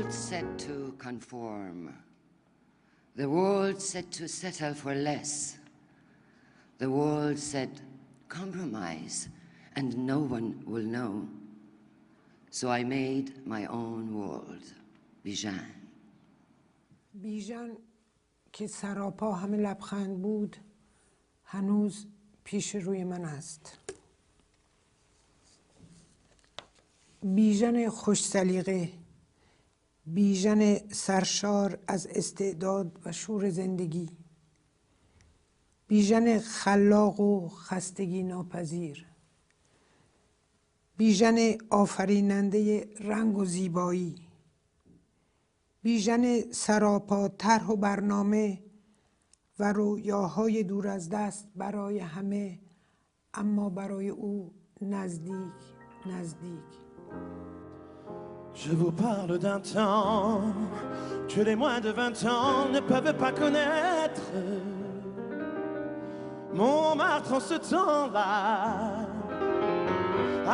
world set to conform. The world set to settle for less. The world said, compromise, and no one will know. So I made my own world, Bijan. بیژن که سراپا همه لبخند بود هنوز پیش روی من است. بیژن خوش سلیقه، بیژن سرشار از استعداد و شور زندگی، بیژن خلاق و خستگی ناپذیر، بیژن آفریننده رنگ و زیبایی، بیژن سراپا طرح و برنامه و رویاهای دور از دست برای همه، اما برای او نزدیک. Je vous parle d'un temps que les moins de 20 ans ne peuvent pas connaître. Montmartre en ce temps-là,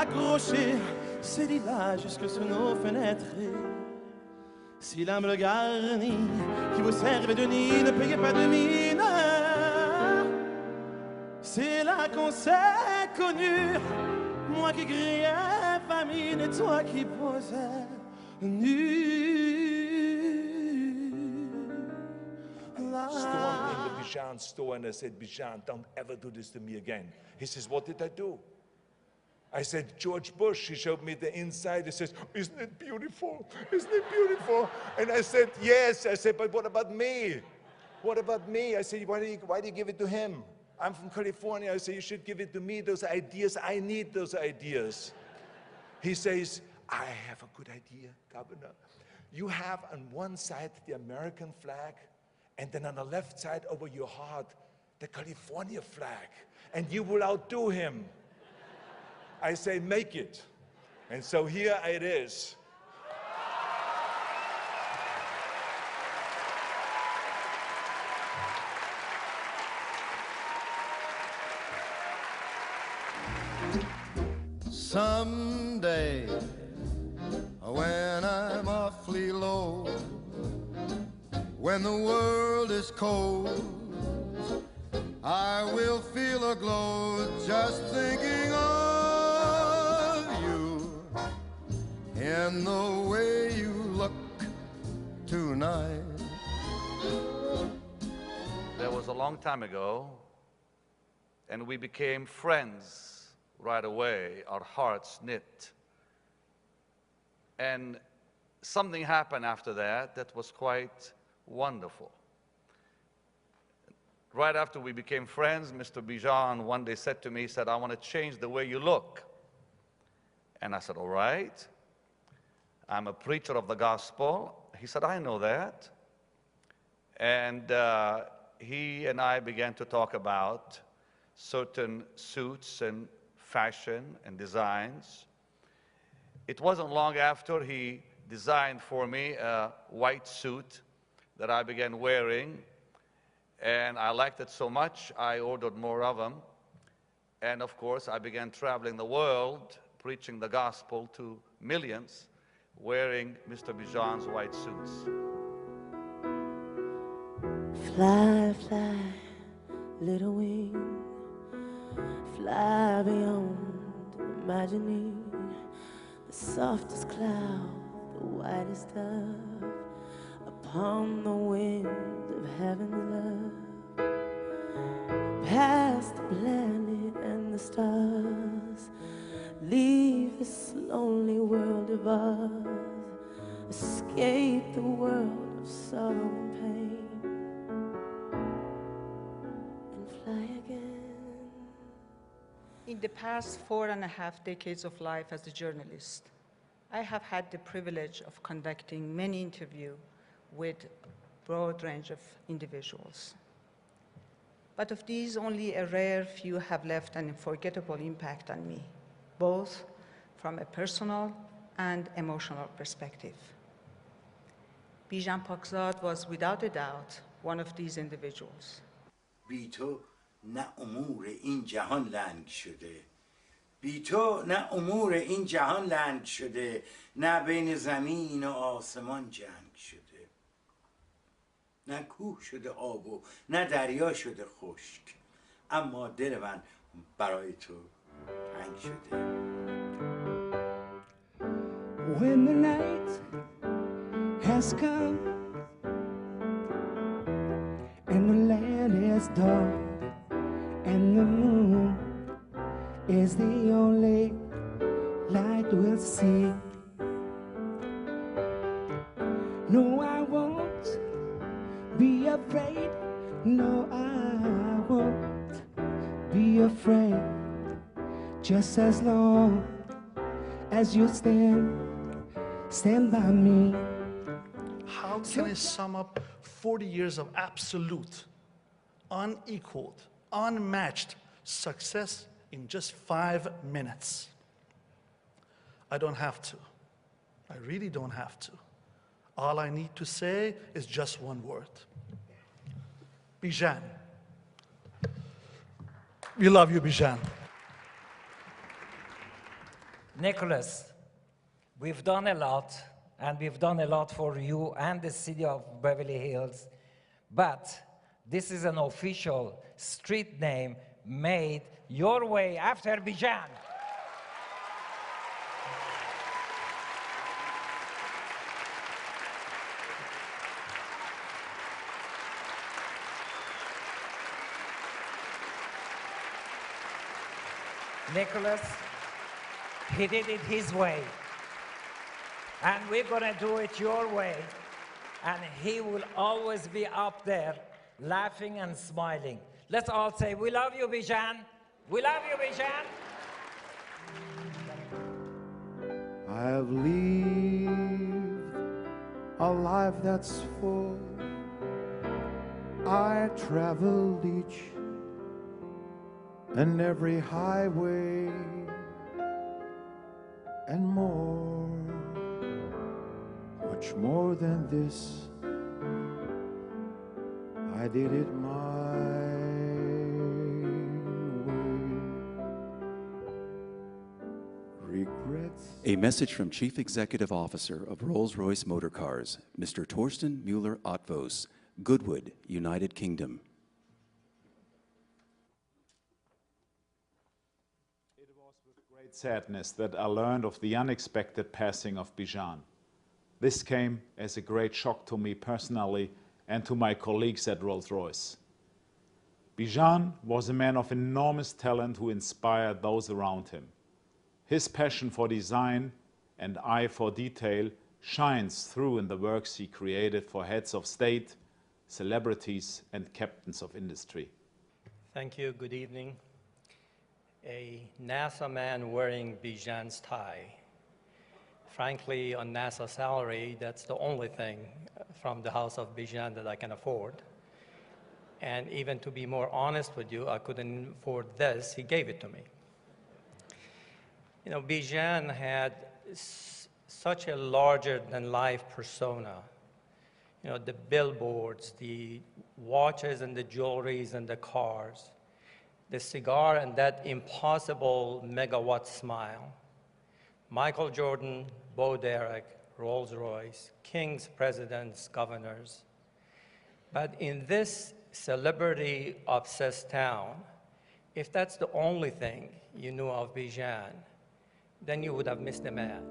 accroché ses lilas jusque sous nos fenêtres. Si l'âme le garnit, qui vous servait de nid, ne payez pas de mine. C'est là qu'on s'est connus, moi qui criais famine et toi qui posais nu. Stormed in the Bijan store and I said, Bijan, don't ever do this to me again. He says, what did I do? I said, George Bush. He showed me the inside. He says, isn't it beautiful? Isn't it beautiful? And I said, yes. I said, but what about me? What about me? I said, why do you give it to him? I'm from California. I said, you should give it to me, those ideas. I need those ideas. He says, I have a good idea, Governor. You have on one side the American flag, and then on the left side over your heart, the California flag. And you will outdo him. I say, make it. And so here it is. Someday, when I'm awfully low, when the world is cold, I will feel a glow just thinking of you and the way you look tonight. That was a long time ago, and we became friends right away, our hearts knit. And something happened after that that was quite wonderful. Right after we became friends, Mr. Bijan one day said to me, he said, I want to change the way you look. And I said, all right. I'm a preacher of the gospel. He said, I know that. And he and I began to talk about certain suits and fashion and designs. It wasn't long after he designed for me a white suit that I began wearing, and I liked it so much I ordered more of them. And of course I began traveling the world preaching the gospel to millions wearing Mr. Bijan's white suits. Fly, fly, little wing, fly beyond imagining the softest cloud, the whitest dove, upon the wind of heaven's love, past the planet and the stars, leave this lonely world of ours, escape the world of sorrow and pain, and fly again. In the past 4.5 decades of life as a journalist, I have had the privilege of conducting many interviews with a broad range of individuals. But of these, only a rare few have left an unforgettable impact on me, both from a personal and emotional perspective. Bijan Pakzad was without a doubt one of these individuals. بی تو نه امور این جهان لنگ شده بی تو نه امور این جهان لنگ شده، نه بین زمین و آسمان جنگ شده، نه کوه شده آب و نه دریا شده خشک، اما دل من برای تو تنگ شده. When the night has come and the land is dark and the moon is the only light we'll see, no, I won't be afraid, no, I won't be afraid, just as long as you stand by me. How can I sum up 40 years of absolute, unequaled, unmatched success in just 5 minutes? I don't have to. I really don't have to. All I need to say is just one word. Bijan. We love you, Bijan. Nicholas, we've done a lot, and we've done a lot for you and the city of Beverly Hills, but this is an official street name made your way after Bijan. Nicholas, he did it his way, and we're gonna do it your way, and he will always be up there laughing and smiling. Let's all say, we love you, Bijan. We love you, Bijan. I've lived a life that's full. I traveled each and every highway and more, much more than this. I did it my way. Regrets. A message from Chief Executive Officer of Rolls-Royce Motor Cars, Mr. Torsten Müller-Otvos, Goodwood, United Kingdom. It was with great sadness that I learned of the unexpected passing of Bijan. This came as a great shock to me personally and to my colleagues at Rolls-Royce. Bijan was a man of enormous talent who inspired those around him. His passion for design and eye for detail shines through in the works he created for heads of state, celebrities, and captains of industry. Thank you. Good evening. A NASA man wearing Bijan's tie. Frankly, on NASA salary, that's the only thing from the house of Bijan that I can afford. And even to be more honest with you, I couldn't afford this. He gave it to me. You know, Bijan had such a larger-than-life persona. You know, the billboards, the watches and the jewelries and the cars, the cigar and that impossible megawatt smile. Michael Jordan, Bo Derek, Rolls-Royce, kings, presidents, governors. But in this celebrity-obsessed town, if that's the only thing you knew of Bijan, then you would have missed a man.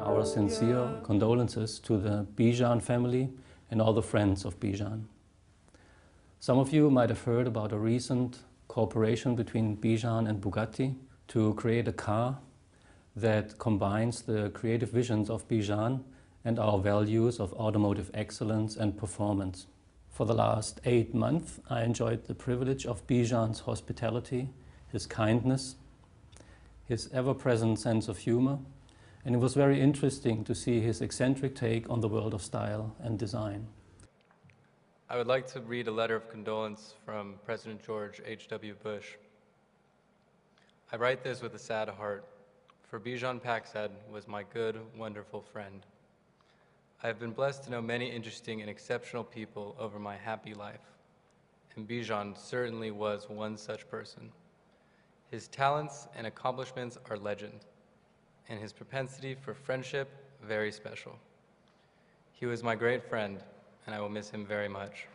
Our sincere condolences to the Bijan family and all the friends of Bijan. Some of you might have heard about a recent cooperation between Bijan and Bugatti to create a car that combines the creative visions of Bijan and our values of automotive excellence and performance. For the last 8 months, I enjoyed the privilege of Bijan's hospitality, his kindness, his ever-present sense of humor, and it was very interesting to see his eccentric take on the world of style and design. I would like to read a letter of condolence from President George H.W. Bush. I write this with a sad heart, for Bijan Pakzad was my good, wonderful friend. I have been blessed to know many interesting and exceptional people over my happy life, and Bijan certainly was one such person. His talents and accomplishments are legend, and his propensity for friendship very special. He was my great friend, and I will miss him very much.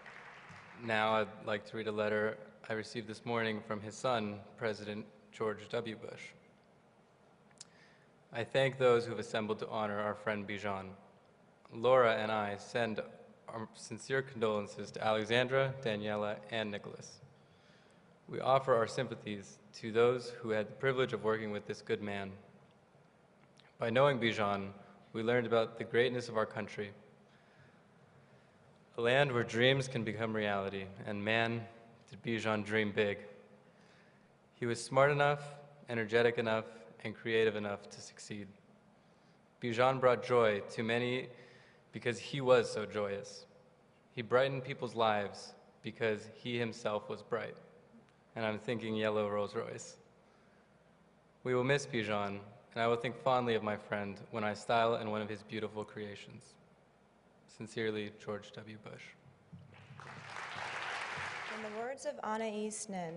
Now I'd like to read a letter I received this morning from his son, President George W. Bush. I thank those who have assembled to honor our friend Bijan. Laura and I send our sincere condolences to Alexandra, Daniela, and Nicholas. We offer our sympathies to those who had the privilege of working with this good man. By knowing Bijan, we learned about the greatness of our country, a land where dreams can become reality, and man, did Bijan dream big. He was smart enough, energetic enough, and creative enough to succeed. Bijan brought joy to many because he was so joyous. He brightened people's lives because he himself was bright. And I'm thinking yellow Rolls Royce. We will miss Bijan, and I will think fondly of my friend when I style in one of his beautiful creations. Sincerely, George W. Bush. In the words of Anais Nin,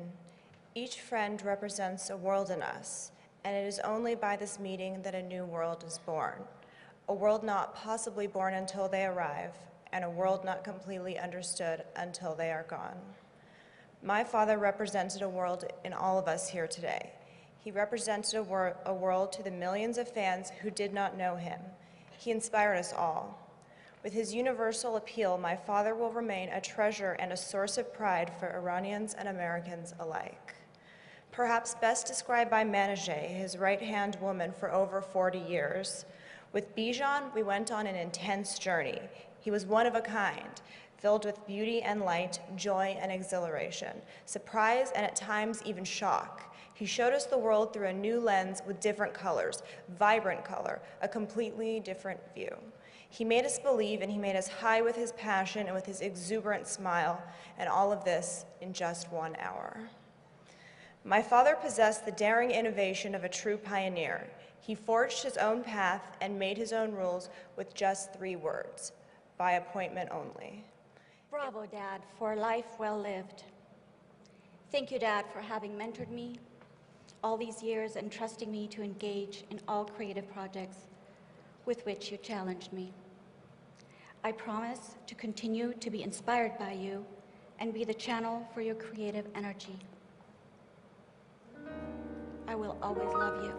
each friend represents a world in us, and it is only by this meeting that a new world is born. A world not possibly born until they arrive, and a world not completely understood until they are gone. My father represented a world in all of us here today. He represented a world to the millions of fans who did not know him. He inspired us all. With his universal appeal, my father will remain a treasure and a source of pride for Iranians and Americans alike. Perhaps best described by Manajeh, his right-hand woman for over 40 years. With Bijan, we went on an intense journey. He was one of a kind, filled with beauty and light, joy and exhilaration, surprise and at times even shock. He showed us the world through a new lens with different colors, vibrant color, a completely different view. He made us believe, and he made us high with his passion and with his exuberant smile, and all of this in just 1 hour. My father possessed the daring innovation of a true pioneer. He forged his own path and made his own rules with just 3 words, by appointment only. Bravo, Dad, for a life well lived. Thank you, Dad, for having mentored me all these years and trusting me to engage in all creative projects with which you challenged me. I promise to continue to be inspired by you and be the channel for your creative energy. I will always love you.